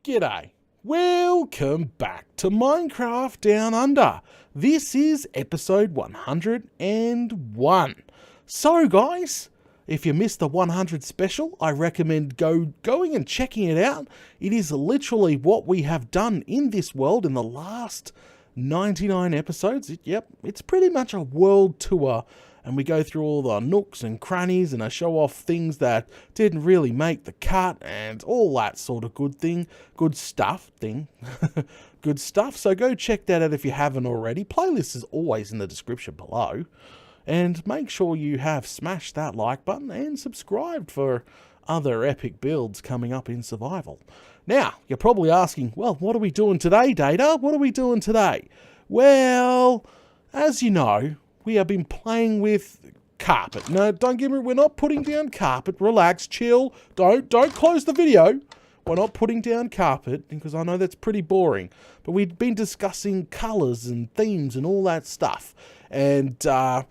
G'day. Welcome back to Minecraft Down Under. This is episode 101. So guys, if you missed the 100 special, I recommend going and checking it out. It is literally what we have done in this world in the last 99 episodes. Yep, it's pretty much a world tour. And we go through all the nooks and crannies and I show off things that didn't really make the cut and all that sort of good stuff. Good stuff. So go check that out if you haven't already. Playlist is always in the description below. And make sure you have smashed that like button and subscribed for other epic builds coming up in survival. Now, you're probably asking, well, what are we doing today, Data? What are we doing today? Well, as you know, we have been playing with carpet. No, don't get me, we're not putting down carpet. Relax, chill. Don't close the video. We're not putting down carpet because I know that's pretty boring. But we've been discussing colours and themes and all that stuff. And I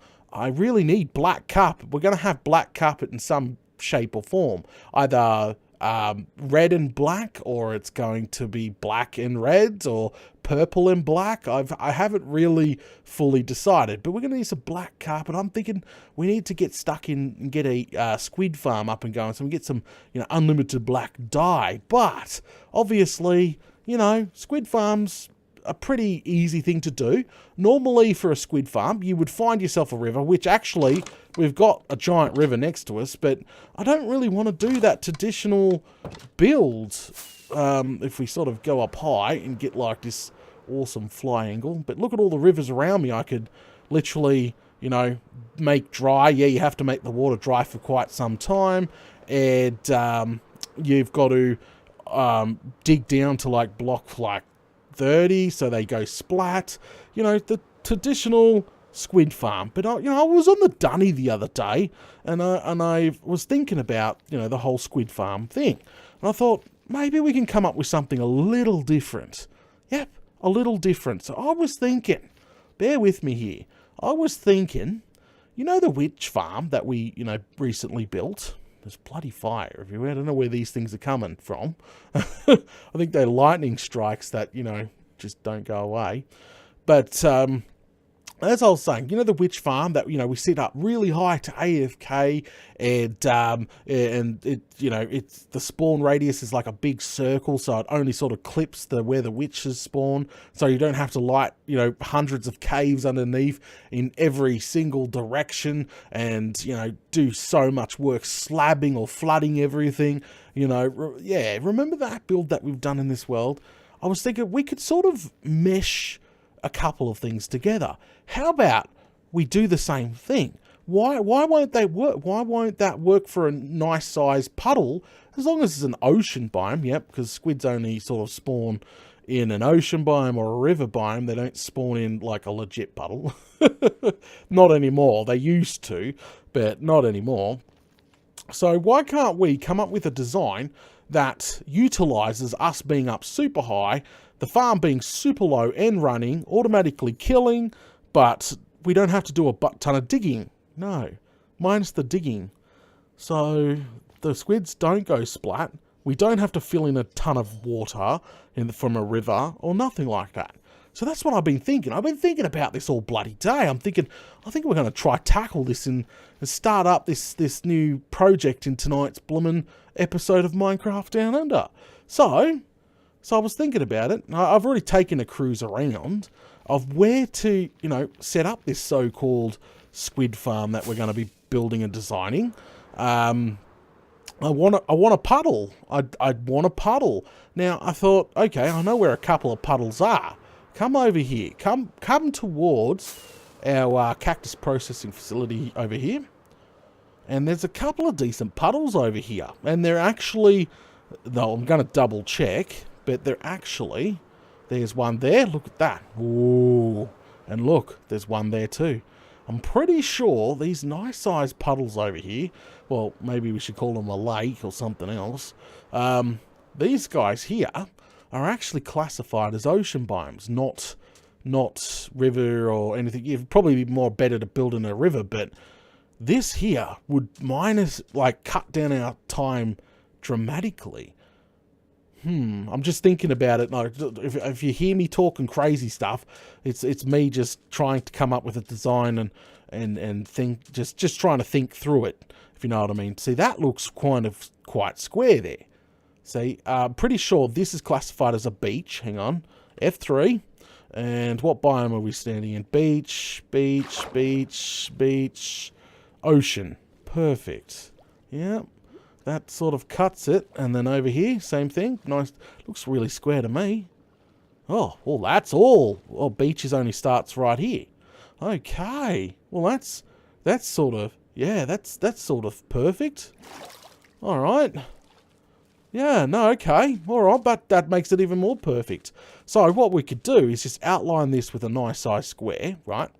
really need black carpet. We're going to have black carpet in some shape or form. Either red and black, or it's going to be black and red, or purple and black. I haven't really fully decided, but we're going to need some black carpet. I'm thinking we need to get stuck in and get a squid farm up and going, so we get some, unlimited black dye. But obviously, squid farms a pretty easy thing to do. Normally for a squid farm, you would find yourself a river, which actually we've got a giant river next to us, but I don't really want to do that traditional build if we sort of go up high and get like this awesome fly angle. But look at all the rivers around me. I could literally, make dry. Yeah, you have to make the water dry for quite some time, and you've got to dig down to like block 30, so they go splat. The traditional squid farm. But I was on the dunny the other day, and I was thinking about the whole squid farm thing, and I thought maybe we can come up with something a little different. Yep, a little different. So I was thinking, bear with me here. I was thinking, the witch farm that we recently built. There's bloody fire everywhere. I don't know where these things are coming from. I think they're lightning strikes that, just don't go away. But as I was saying, the witch farm that, we set up really high to AFK, and it, it's the spawn radius is like a big circle, so it only sort of clips where the witches spawn, so you don't have to light, hundreds of caves underneath in every single direction, and, do so much work slabbing or flooding everything, yeah, remember that build that we've done in this world? I was thinking we could sort of mesh a couple of things together. How about we do the same thing? Why won't they work? Why won't that work for a nice sized puddle, as long as it's an ocean biome? Yep, because squids only sort of spawn in an ocean biome or a river biome. They don't spawn in like a legit puddle. Not anymore. They used to, but not anymore. So why can't we come up with a design that utilizes us being up super high, the farm being super low and running, automatically killing, but we don't have to do a butt ton of digging. No, minus the digging. So the squids don't go splat. We don't have to fill in a ton of water from a river or nothing like that. So that's what I've been thinking. I've been thinking about this all bloody day. I think we're going to try tackle this and start up this new project in tonight's bloomin' episode of Minecraft Down Under. So I was thinking about it. I've already taken a cruise around of where to, set up this so-called squid farm that we're going to be building and designing. I want a puddle. I'd want a puddle. Now, I thought, okay, I know where a couple of puddles are. Come over here. Come towards our cactus processing facility over here. And there's a couple of decent puddles over here. And they're actually... No, I'm going to double check. But they're actually... There's one there. Look at that. Ooh. And look, there's one there too. I'm pretty sure these nice sized puddles over here... Well, maybe we should call them a lake or something else. These guys here are actually classified as ocean biomes, not river or anything. It'd probably be more better to build in a river, but this here would cut down our time dramatically. I'm just thinking about it. Like, if you hear me talking crazy stuff, it's me just trying to come up with a design and think, just trying to think through it, if you know what I mean. See, that looks quite square there. See, I'm pretty sure this is classified as a beach. Hang on, F3. And what biome are we standing in? Beach, beach, beach, beach, ocean. Perfect. Yeah, that sort of cuts it. And then over here, same thing. Nice. Looks really square to me. Oh, well, that's all. Well, beaches only starts right here. Okay. Well, that's sort of, yeah, that's sort of perfect. All right. Yeah, no, okay. All right, but that makes it even more perfect. So what we could do is just outline this with a nice size square, right?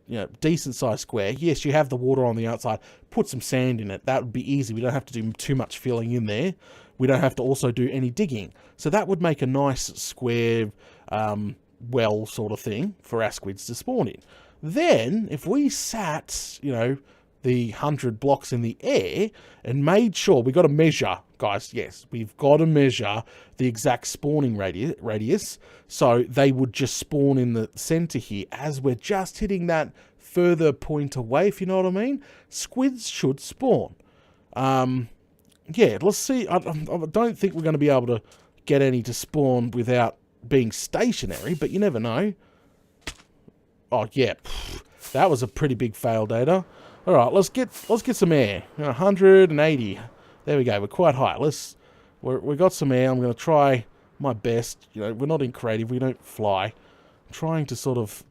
You know, decent size square. Yes, you have the water on the outside. Put some sand in it. That would be easy. We don't have to do too much filling in there. We don't have to also do any digging. So that would make a nice square well sort of thing for our squids to spawn in. Then, if we sat, you know, the 100 blocks in the air and made sure, we got to measure, guys, yes, we've got to measure the exact spawning radius, so they would just spawn in the center here. As we're just hitting that further point away, if you know what I mean, squids should spawn. Yeah, let's see. I don't think we're going to be able to get any to spawn without being stationary, but you never know. Oh yeah, that was a pretty big fail, Data. All right, let's get some air. 180. There we go. We're quite high. We got some air. I'm going to try my best. You know, we're not in creative. We don't fly. I'm trying to sort of.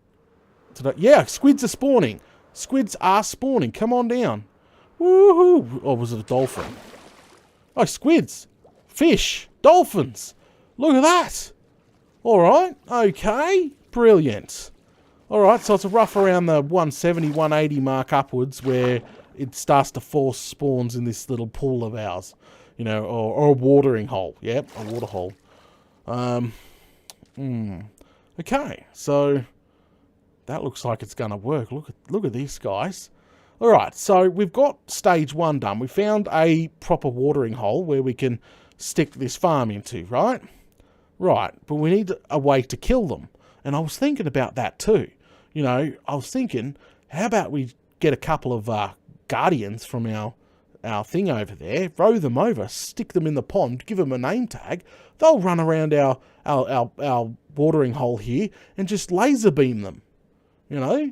Yeah, squids are spawning. Squids are spawning. Come on down. Woohoo! Oh, was it a dolphin? Oh, squids, fish, dolphins. Look at that. All right. Okay. Brilliant. Alright, so it's a rough around the 170, 180 mark upwards where it starts to force spawns in this little pool of ours. You know, or a watering hole. Yep, a water hole. Okay, so that looks like it's going to work. Look at this, guys. Alright, so we've got stage 1 done. We found a proper watering hole where we can stick this farm into, right? Right, but we need a way to kill them. And I was thinking about that too. You know, I was thinking, how about we get a couple of guardians from our thing over there, row them over, stick them in the pond, give them a name tag. They'll run around our watering hole here and just laser beam them. You know,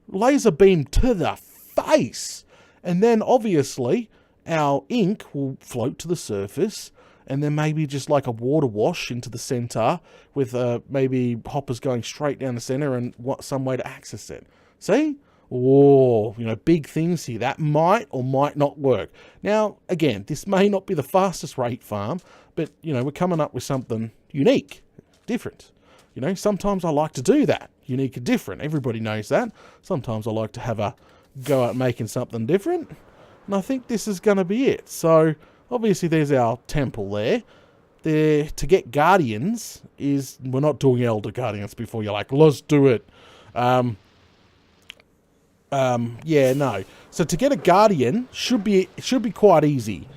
laser beam to the face. And then obviously our ink will float to the surface. And then maybe just like a water wash into the center with maybe hoppers going straight down the center and some way to access it. See? Oh, you know, big things here. That might or might not work. Now, again, this may not be the fastest rate farm, but, you know, we're coming up with something unique, different. You know, sometimes I like to do that. Unique and different. Everybody knows that. Sometimes I like to have a go at making something different. And I think this is going to be it. So obviously, there's our temple there. To get guardians is... We're not doing elder guardians before you're like, let's do it. Yeah, no. So to get a guardian should be quite easy.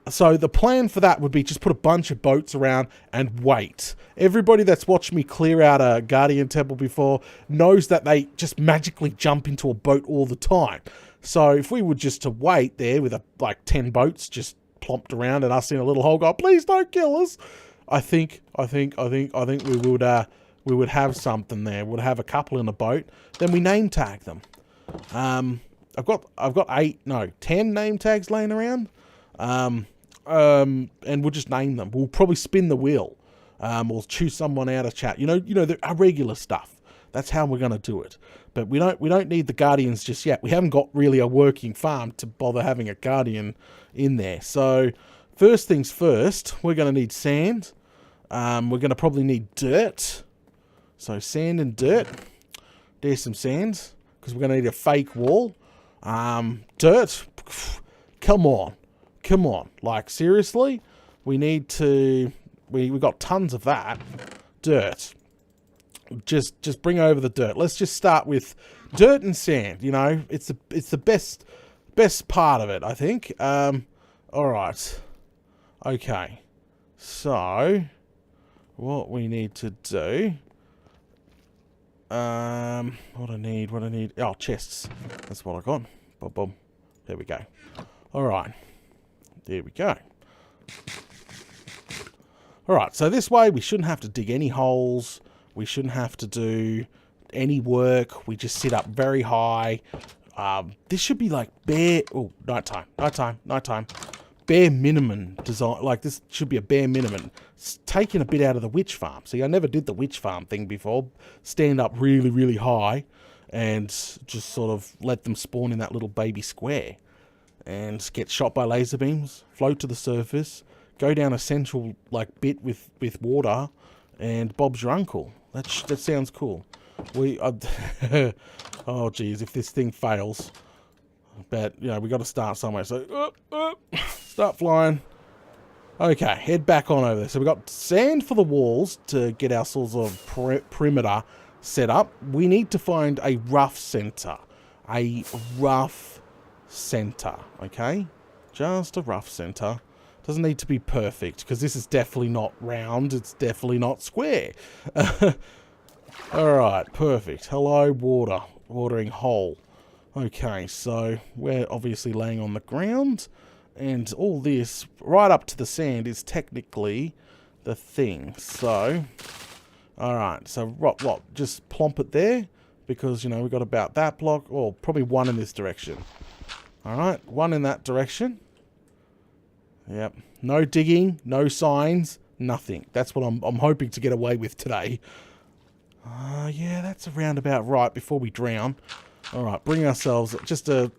So the plan for that would be just put a bunch of boats around and wait. Everybody that's watched me clear out a guardian temple before knows that they just magically jump into a boat all the time. So if we were just to wait there with like 10 boats just plopped around and us in a little hole go, please don't kill us. I think we would have something there. We'd have a couple in a boat. Then we name tag them. I've got 10 name tags laying around. And we'll just name them. We'll probably spin the wheel. Or choose someone out of chat. You know our regular stuff. That's how we're going to do it. But we don't need the guardians just yet. We haven't got really a working farm to bother having a guardian in there. So first things first, we're going to need sand. We're going to probably need dirt. So sand and dirt. There's some sand because we're going to need a fake wall. Dirt. Come on. Like seriously, we need to. We got tons of that. Dirt. Just bring over the dirt. Let's just start with dirt and sand. You know, it's the best part of it, I think. All right. Okay. So, what we need to do... what I need... Oh, chests. That's what I got. Boom, boom. There we go. Alright. There we go. Alright, so this way we shouldn't have to dig any holes. We shouldn't have to do any work. We just sit up very high. This should be like bare... Oh, nighttime. Bare minimum design. Like, this should be a bare minimum. It's taking a bit out of the witch farm. See, I never did the witch farm thing before. Stand up really, really high and just sort of let them spawn in that little baby square and get shot by laser beams, float to the surface, go down a central like bit with water, and Bob's your uncle. That sounds cool. Oh geez, if this thing fails, but you know we got to start somewhere. So start flying. Okay, head back on over there. So we got sand for the walls to get our sort of perimeter set up. We need to find a rough center. A rough center, okay? Just a rough center. Doesn't need to be perfect, because this is definitely not round. It's definitely not square. Alright, perfect. Hello, water. Watering hole. Okay, so we're obviously laying on the ground. And all this, right up to the sand, is technically the thing. So, alright, so what? Just plomp it there, because, you know, we've got about that block, or probably one in this direction. Alright, one in that direction. Yep, no digging, no signs, nothing. That's what I'm hoping to get away with today. Yeah, that's around about right before we drown. Alright, bring ourselves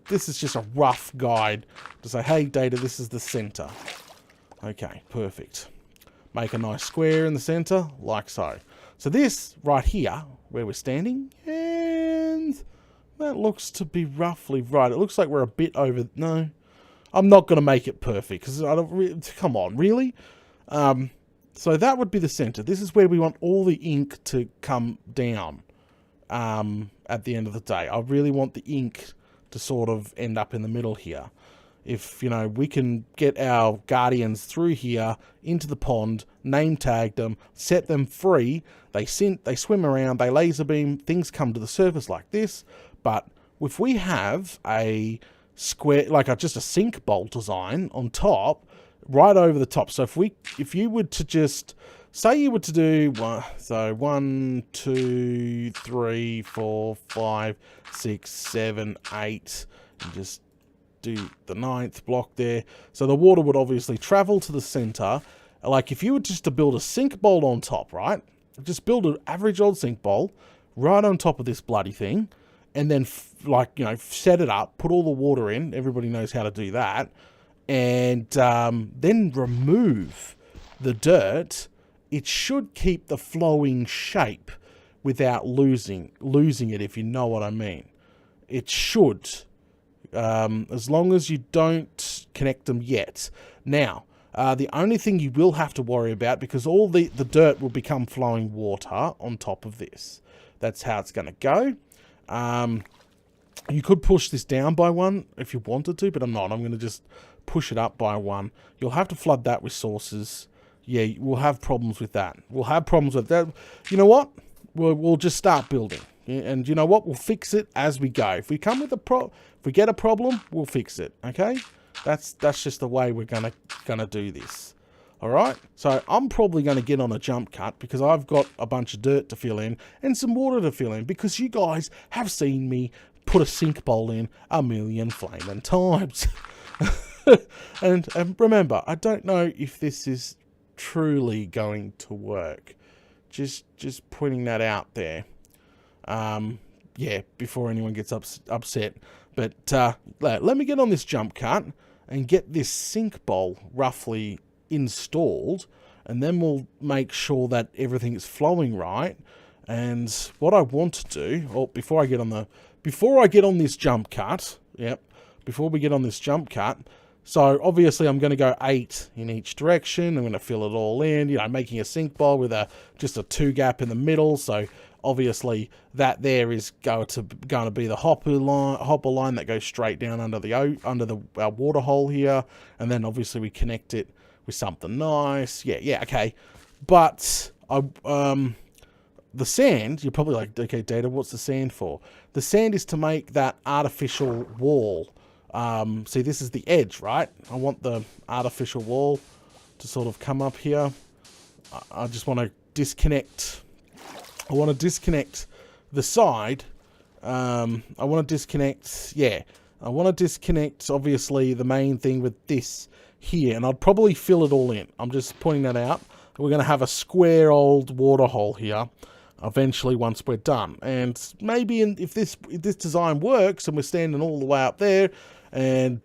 this is just a rough guide to say, hey Data, this is the center. Okay, perfect. Make a nice square in the center, like so. So this right here, where we're standing, and that looks to be roughly right. It looks like we're a bit over, no, I'm not going to make it perfect, because I don't, come on, really? So that would be the center. This is where we want all the ink to come down. At the end of the day, I really want the ink to sort of end up in the middle here. If, you know, we can get our guardians through here into the pond, name tag them, set them free, they swim around, they laser beam, things come to the surface like this. But if we have a square, like just a sink bowl design on top, right over the top. So if you were to just say you were to do, so 1, 2, 3, 4, 5, 6, 7, 8, and just do the 9th block there. So the water would obviously travel to the center. Like if you were just to build a sink bowl on top, right? Just build an average old sink bowl right on top of this bloody thing, and then set it up, put all the water in. Everybody knows how to do that, and then remove the dirt. It should keep the flowing shape without losing it, if you know what I mean. It should, as long as you don't connect them yet. Now, the only thing you will have to worry about, because all the dirt will become flowing water on top of this. That's how it's going to go. You could push this down by 1 if you wanted to, but I'm not. I'm going to just push it up by 1. You'll have to flood that with sources. Yeah, we'll have problems with that. We'll have problems with that. You know what? We'll just start building. And you know what? We'll fix it as we go. If we come with if we get a problem, we'll fix it. Okay? That's just the way we're gonna do this. All right? So I'm probably going to get on a jump cut, because I've got a bunch of dirt to fill in and some water to fill in, because you guys have seen me put a sink bowl in a million flaming times. and remember, I don't know if this is truly going to work. Just pointing that out there. Yeah, before anyone gets upset. But let me get on this jump cut and get this sink bowl roughly installed, and then we'll make sure that everything is flowing right. And what I want to do, before I get on this jump cut, before we get on this jump cut, so obviously I'm going to go 8 in each direction. I'm going to fill it all in, making a sink bowl with just a 2 gap in the middle. So obviously that there is going to be the hopper line that goes straight down under our water hole here, and then obviously we connect it with something nice. Yeah, okay. But the sand, you're probably like, okay, Data, what's the sand for? The sand is to make that artificial wall. See, this is the edge, right? I want the artificial wall to sort of come up here. I just want to disconnect. I want to disconnect the side. I want to disconnect, I want to disconnect, obviously, the main thing with this here. And I'd probably fill it all in. I'm just pointing that out. We're going to have a square old waterhole here eventually once we're done. And maybe if this design works and we're standing all the way up there, and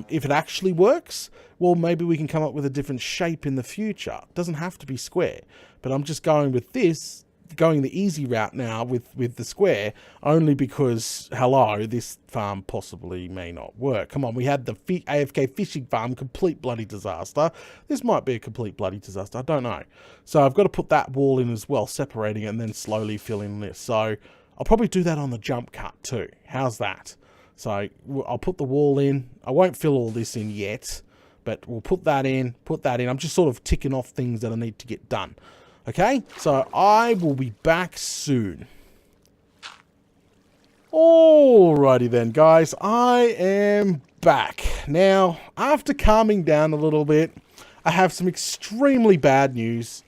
if it actually works, well, maybe we can come up with a different shape in the future. It doesn't have to be square. But I'm just going with this, going the easy route now with the square, only because, hello, this farm possibly may not work. Come on, we had the AFK fishing farm, complete bloody disaster. This might be a complete bloody disaster, I don't know. So I've got to put that wall in as well, separating it and then slowly fill in this. So I'll probably do that on the jump cut too. How's that? So I'll put the wall in. I won't fill all this in yet, but we'll put that in, I'm just sort of ticking off things that I need to get done. Okay, so I will be back soon. Alrighty then, guys. I am back. Now, after calming down a little bit, I have some extremely bad news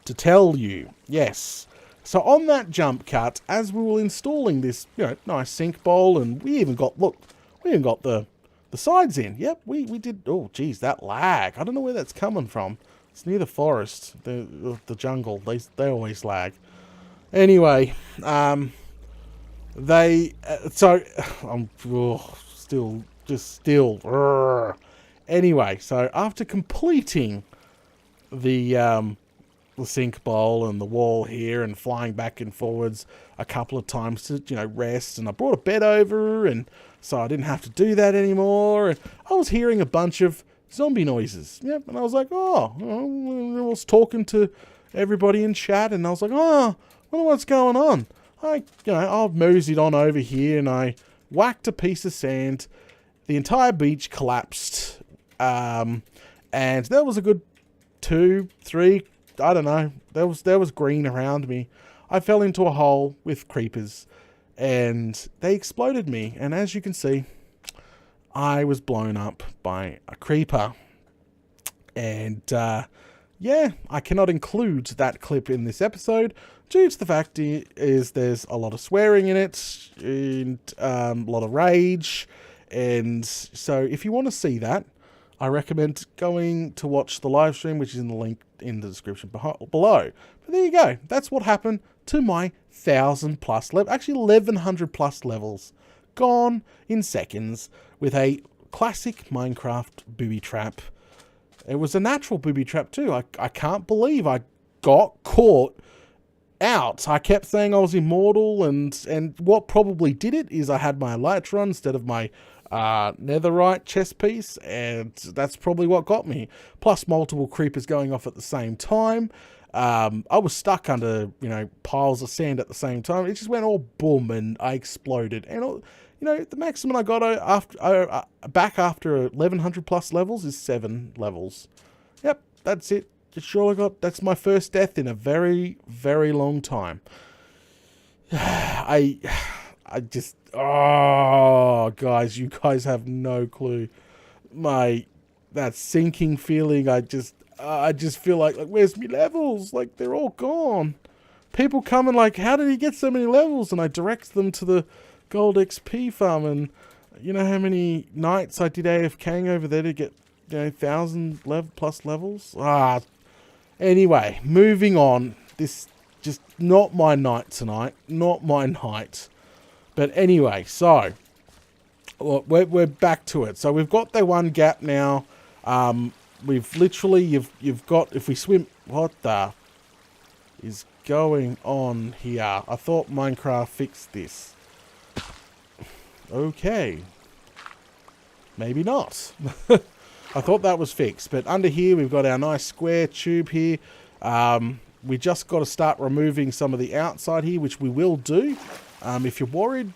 to tell you. Yes. So on that jump cut, as we were installing this, nice sink bowl, and we even got, look, we even got the sides in. Yep, we did. Oh, geez, that lag. I don't know where that's coming from. It's near the forest, the jungle. They always lag. Anyway, I'm still. Anyway, so after completing the sink bowl and the wall here and flying back and forwards a couple of times to rest, and I brought a bed over, and so I didn't have to do that anymore. And I was hearing a bunch of zombie noises. Yep, and I was like, I was talking to everybody in chat, and I was like, I wonder what's going on. I moseyed on over here, and I whacked a piece of sand. The entire beach collapsed, and there was a good 2, 3, I don't know. There was green around me. I fell into a hole with creepers, and they exploded me. And as you can see, I was blown up by a creeper. And, I cannot include that clip in this episode due to the fact is there's a lot of swearing in it and a lot of rage. And so if you want to see that, I recommend going to watch the live stream, which is in the link in the description below. But there you go. That's what happened to my 1,000 plus level, actually 1,100 plus levels, gone in seconds with a classic Minecraft booby trap. It was a natural booby trap too. I can't believe I got caught out. I kept saying I was immortal, and what probably did it is I had my elytra instead of my netherite chest piece, and that's probably what got me. Plus multiple creepers going off at the same time. I was stuck under piles of sand at the same time. It just went all boom, and I exploded. And the maximum I got back after 1,100 plus levels is 7 levels. Yep, that's it. That's my first death in a very, very long time. Guys, you guys have no clue. That sinking feeling, I just feel like where's my levels? Like, they're all gone. People come and like, how did he get so many levels? And I direct them to the gold XP farm, and you know how many nights I did AFKing over there to get 1,000 plus levels? Anyway, moving on. This just not my night tonight. Not my night. But anyway, so we're back to it. So we've got the one gap now. We've literally you've got, if we swim, what the is going on here? I thought Minecraft fixed this. Okay. Maybe not. I thought that was fixed. But under here, we've got our nice square tube here. We just got to start removing some of the outside here, which we will do. If you're worried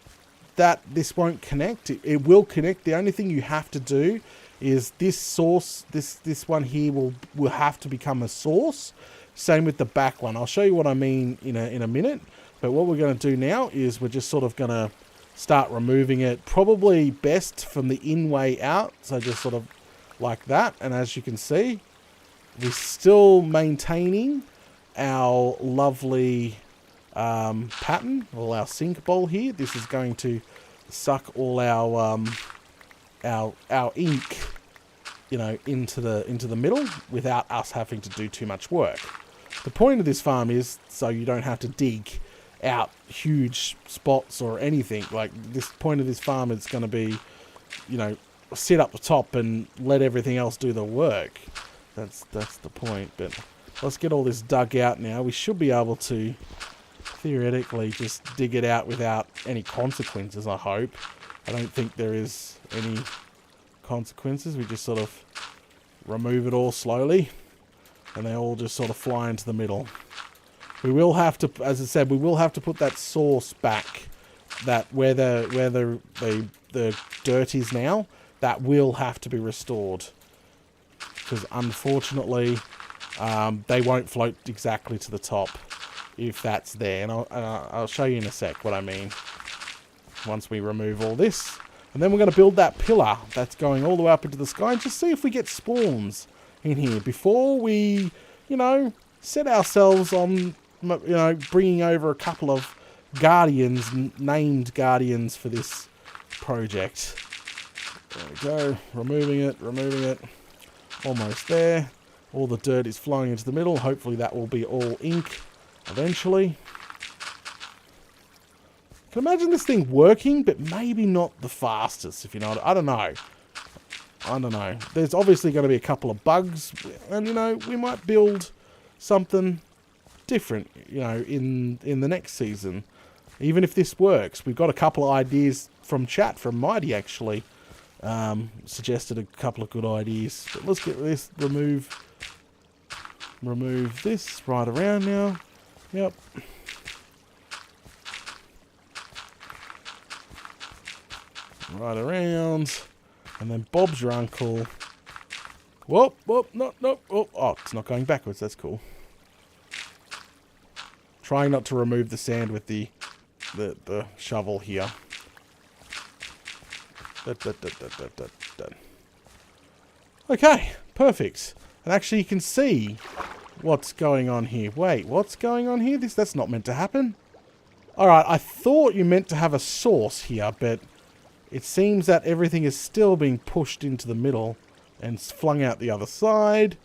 that this won't connect, it will connect. The only thing you have to do is this source, this one here will have to become a source. Same with the back one. I'll show you what I mean in a minute. But what we're going to do now is we're just sort of going to start removing it. Probably best from the in way out. So just sort of like that. And as you can see, we're still maintaining our lovely pattern, or our sink bowl here. This is going to suck all our ink, you know, into the middle without us having to do too much work. The point of this farm is so you don't have to dig out huge spots or anything. Like, this point of this farm is going to be, you know, sit up the top and let everything else do the work. That's the point. But let's get all this dug out now. We should be able to theoretically just dig it out without any consequences, I hope. I don't think there is any consequences. We just sort of remove it all slowly, and they all just sort of fly into the middle. We will have to, as I said, we will have to put that source back, that where the dirt is now, that will have to be restored, because unfortunately they won't float exactly to the top if that's there. And I'll show you in a sec what I mean once we remove all this. And then we're going to build that pillar that's going all the way up into the sky and just see if we get spawns in here before we, you know, set ourselves on, you know, bringing over a couple of guardians, named guardians for this project. There we go. Removing it. Almost there. All the dirt is flowing into the middle. Hopefully that will be all ink eventually. I can imagine this thing working, but maybe not the fastest, if you know what I don't know. There's obviously going to be a couple of bugs, and, you know, we might build something different, you know, in the next season. Even if this works. We've got a couple of ideas from chat, from Mighty actually. Suggested a couple of good ideas. But let's get this, remove this right around now. Yep. Right around. And then Bob's your uncle. Whoop, no. Oh, it's not going backwards. That's cool. Trying not to remove the sand with the shovel here. Okay, perfect. And actually you can see what's going on here. Wait, what's going on here? That's not meant to happen. Alright, I thought you meant to have a source here, but it seems that everything is still being pushed into the middle and flung out the other side.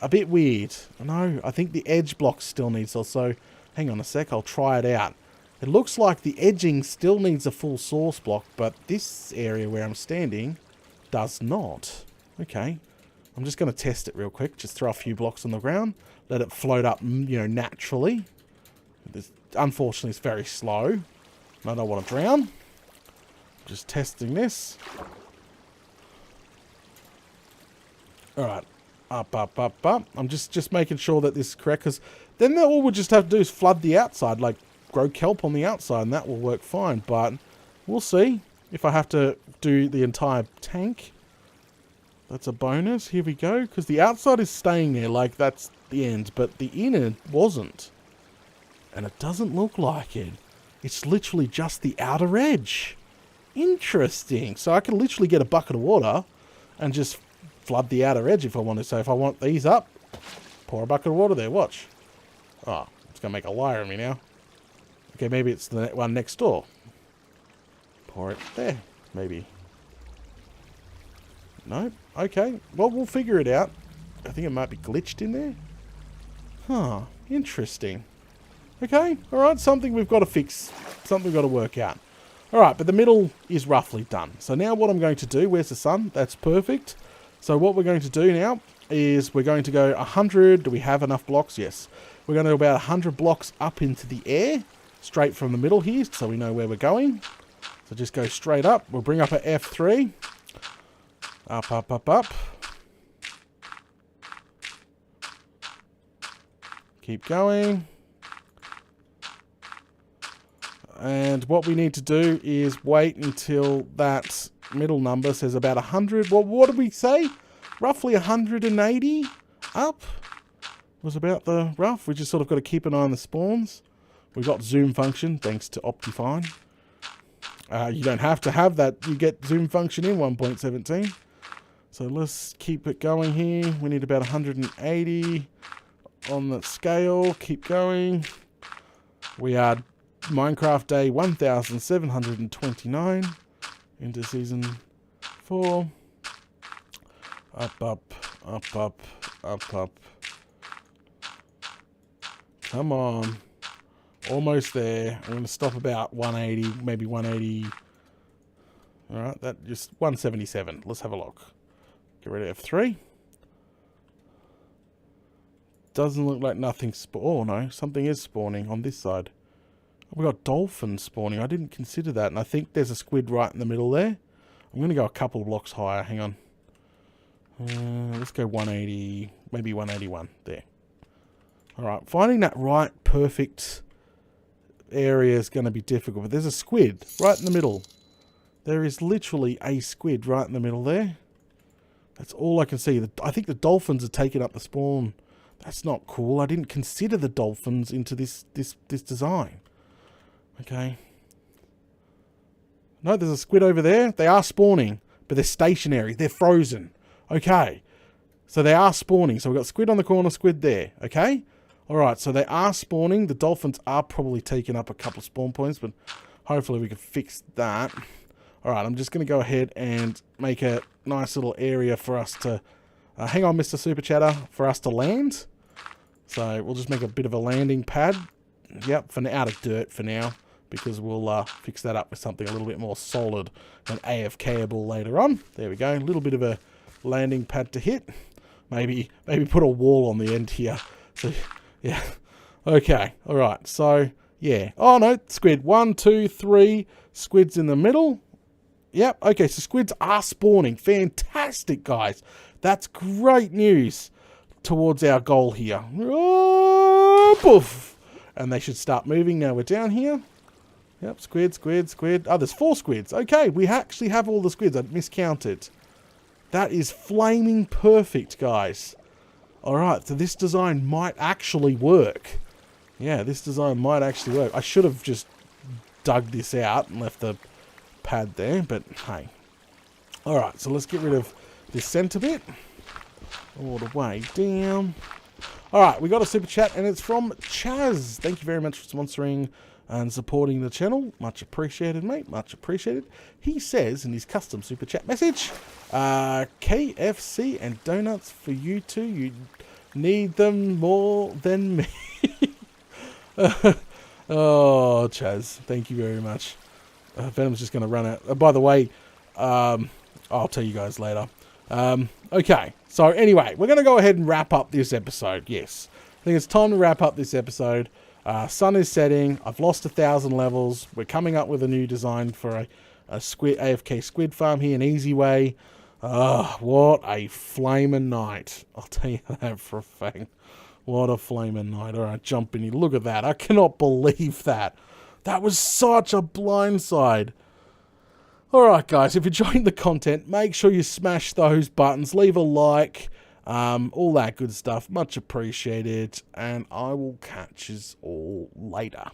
A bit weird. No, I think the edge block still needs also. Hang on a sec, I'll try it out. It looks like the edging still needs a full source block, but this area where I'm standing does not. Okay. I'm just going to test it real quick. Just throw a few blocks on the ground. Let it float up, you know, naturally. Unfortunately, it's very slow. I don't want to drown. Just testing this. Alright. Up. I'm just making sure that this is correct, because then all we just have to do is flood the outside, like grow kelp on the outside, and that will work fine. But we'll see if I have to do the entire tank. That's a bonus. Here we go. Because the outside is staying there, like that's the end. But the inner wasn't. And it doesn't look like it. It's literally just the outer edge. Interesting. So I can literally get a bucket of water and just flood the outer edge if I want to. So if I want these up, pour a bucket of water there. Watch. Oh, it's going to make a liar of me now. Okay, maybe it's the one next door. Pour it there, maybe. No? Okay. Well, we'll figure it out. I think it might be glitched in there. Huh. Interesting. Okay. Alright, something we've got to fix. Something we've got to work out. Alright, but the middle is roughly done. So now what I'm going to do... Where's the sun? That's perfect. So what we're going to do now is we're going to go 100... Do we have enough blocks? Yes. We're going to go about 100 blocks up into the air. Straight from the middle here, so we know where we're going. So just go straight up. We'll bring up a F3. Up. Keep going. And what we need to do is wait until that middle number says about 100. Well, what did we say? Roughly 180 up was about the rough. We just sort of got to keep an eye on the spawns. We got zoom function thanks to Optifine. You don't have to have that. You get zoom function in 1.17. So let's keep it going here. We need about 180 on the scale. Keep going. We are Minecraft day 1729 into season 4. Up, up, up, up, up, up. Come on. Almost there. I'm going to stop about 180, maybe 180. Alright, that just 177. Let's have a look. Get rid of F3. Doesn't look like nothing's oh no, something is spawning on this side. We got dolphins spawning. I didn't consider that, and I think there's a squid right in the middle there. I'm going to go a couple of blocks higher. Hang on. Let's go 180, maybe 181. There. Alright, finding that right perfect area is going to be difficult, but there's a squid right in the middle. There is literally a squid right in the middle there. That's all I can see. I think the dolphins are taking up the spawn. That's not cool. I didn't consider the dolphins into this design. Okay. No, there's a squid over there. They are spawning, but they're stationary. They're frozen. Okay. So they are spawning. So we've got squid on the corner, squid there. Okay. Alright, so they are spawning. The dolphins are probably taking up a couple of spawn points, but hopefully we can fix that. Alright, I'm just going to go ahead and make a nice little area for us to... hang on, Mr. Super Chatter, for us to land. So we'll just make a bit of a landing pad. Yep, out of dirt for now, because we'll fix that up with something a little bit more solid and AFKable later on. There we go, a little bit of a landing pad to hit. Maybe put a wall on the end here. So, yeah. Okay, alright, so, yeah. Oh, no, squid. 1, 2, 3 squids in the middle. Yep, okay, so squids are spawning. Fantastic, guys. That's great news towards our goal here. Oh, poof. And they should start moving. Now we're down here. Yep, squid, squid, squid. Oh, there's 4 squids. Okay, we actually have all the squids. I miscounted. That is flaming perfect, guys. Alright, so this design might actually work. Yeah, this design might actually work. I should have just dug this out and left the pad there, but hey. Alright, so let's get rid of this center bit. All the way down. Alright, we got a super chat, and it's from Chaz. Thank you very much for sponsoring and supporting the channel. Much appreciated, mate. Much appreciated. He says in his custom super chat message, KFC and donuts for you two. You need them more than me. Oh, Chaz. Thank you very much. Venom's just going to run out. By the way, I'll tell you guys later. Okay, so anyway, we're going to go ahead and wrap up this episode. Yes, I think it's time to wrap up this episode. Sun is setting. I've lost 1,000 levels. We're coming up with a new design for a squid AFK squid farm here, an easy way. What a flaming night. I'll tell you that for a fact. What a flaming night. All right, jump in here. Look at that. I cannot believe that. That was such a blindside. Alright guys, if you're enjoying the content, make sure you smash those buttons, leave a like, all that good stuff, much appreciated, and I will catch you all later.